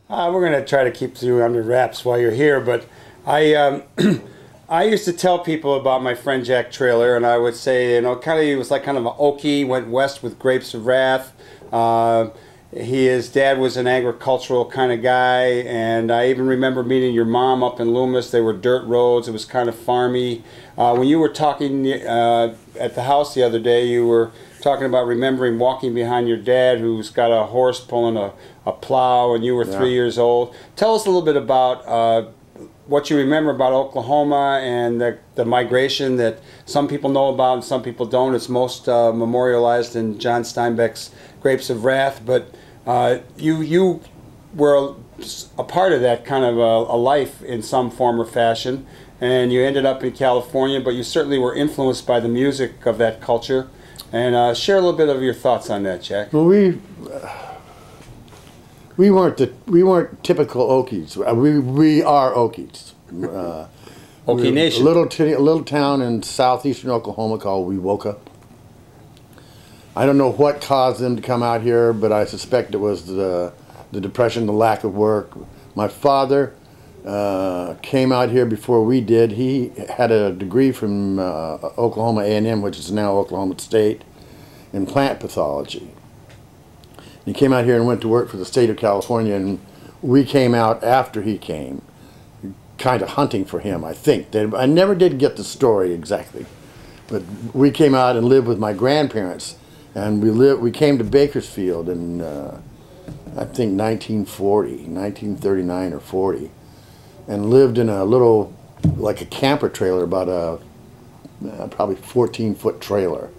We're going to try to keep you under wraps while you're here, but I I used to tell people about my friend Jack Traylor, and I would say, kind of he was like kind of an Okie, went west with Grapes of Wrath. His dad was an agricultural kind of guy, and I even remember meeting your mom up in Loomis. They were dirt roads. It was kind of farmy. When you were talking at the house the other day, you were talking about remembering walking behind your dad who's got a horse pulling a plow, and you were 3 years old. Tell us a little bit about what you remember about Oklahoma and the migration that some people know about and some people don't. It's most memorialized in John Steinbeck's Grapes of Wrath, but you were a part of that kind of a life in some form or fashion, and you ended up in California, but you certainly were influenced by the music of that culture. And share a little bit of your thoughts on that, Jack. Well, we weren't typical Okies. We are Okies. Okie Nation. A little town in southeastern Oklahoma called Wewoka. I don't know what caused them to come out here, but I suspect it was the depression, the lack of work. My father came out here before we did. He had a degree from Oklahoma A&M, which is now Oklahoma State, in plant pathology. He came out here and went to work for the state of California, and we came out after he came, kind of hunting for him, I think. I never did get the story exactly, but we came out and lived with my grandparents, and we came to Bakersfield in, I think, 1939 or 40, and lived in a little, like a camper trailer, about a probably 14-foot trailer.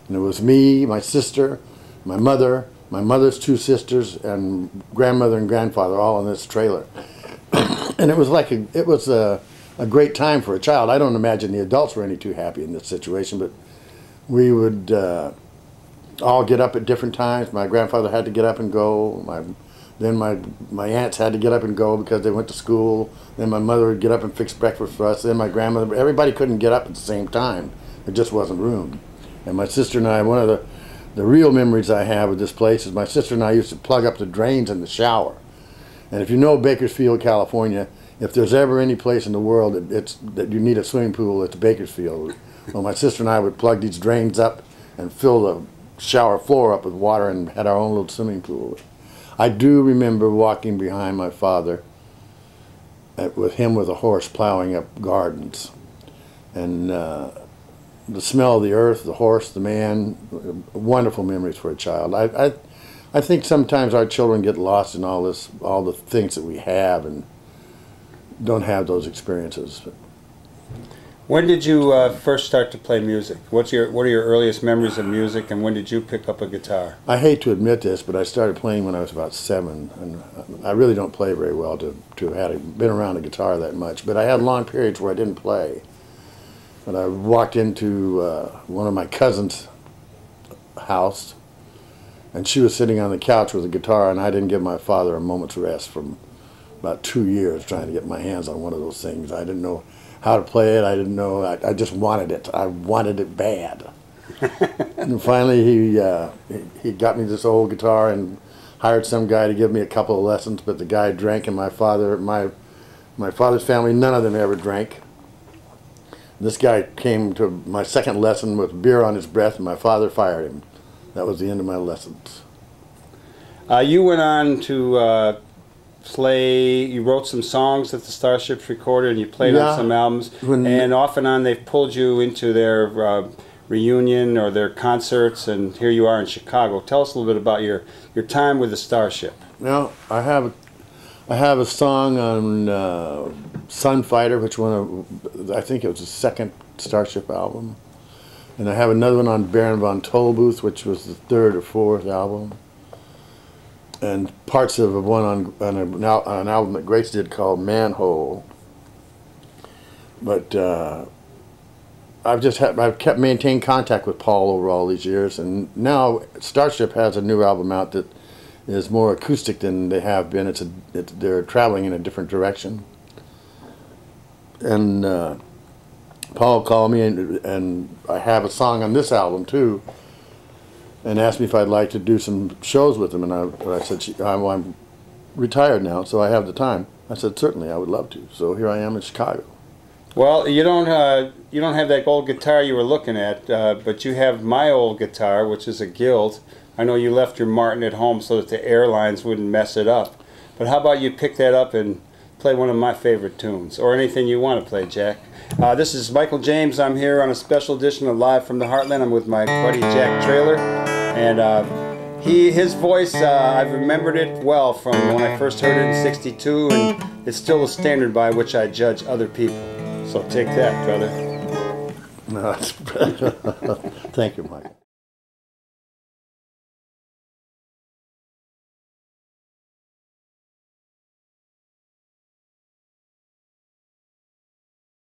And it was me, my sister, my mother's two sisters, and grandmother and grandfather all in this trailer. And it was like a great time for a child. I don't imagine the adults were any too happy in this situation, but we would all get up at different times. My grandfather had to get up and go. Then my aunts had to get up and go because they went to school. Then my mother would get up and fix breakfast for us. Then my grandmother. Everybody couldn't get up at the same time. There just wasn't room. And my sister and I, one of the real memories I have of this place is my sister and I used to plug up the drains in the shower. And if you know Bakersfield, California, if there's ever any place in the world that you need a swimming pool, it's Bakersfield. Well, my sister and I would plug these drains up and fill the shower floor up with water and had our own little swimming pool. I do remember walking behind my father with him with a horse plowing up gardens. And the smell of the earth, the horse, the man, wonderful memories for a child. I think sometimes our children get lost in all the things that we have, and don't have those experiences. When did you first start to play music? What are your earliest memories of music, and when did you pick up a guitar? I hate to admit this, but I started playing when I was about 7, and I really don't play very well to have been around a guitar that much. But I had long periods where I didn't play. And I walked into one of my cousin's house, and she was sitting on the couch with a guitar, and I didn't give my father a moment's rest from about 2 years trying to get my hands on one of those things. I didn't know how to play it. I didn't know. I just wanted it. I wanted it bad. And finally, he got me this old guitar and hired some guy to give me a couple of lessons. But the guy drank, and my father's family, none of them ever drank. This guy came to my second lesson with beer on his breath, and my father fired him. That was the end of my lessons. You went on to play, you wrote some songs that the Starships recorded, and you played on some albums. And off and on they've pulled you into their reunion or their concerts, and here you are in Chicago. Tell us a little bit about your time with the Starship. Well, I have a song on Sunfighter, which I think it was the second Starship album. And I have another one on Baron von Tollbooth, which was the third or fourth album. And parts of one on an album that Grace did called Manhole. But I've kept maintaining contact with Paul over all these years, and now Starship has a new album out that is more acoustic than they have been. They're traveling in a different direction. And Paul called me, and I have a song on this album too, and asked me if I'd like to do some shows with him. And I said, retired now, so I have the time. I said, certainly, I would love to. So here I am in Chicago. Well, you don't have that old guitar you were looking at, but you have my old guitar, which is a Guild. I know you left your Martin at home so that the airlines wouldn't mess it up. But how about you pick that up and play one of my favorite tunes, or anything you want to play, Jack. This is Michael James. I'm here on a special edition of Live from the Heartland. I'm with my buddy Jack Traylor, and his voice, I've remembered it well from when I first heard it in '62, and it's still a standard by which I judge other people. So take that, brother. No, thank you, Mike.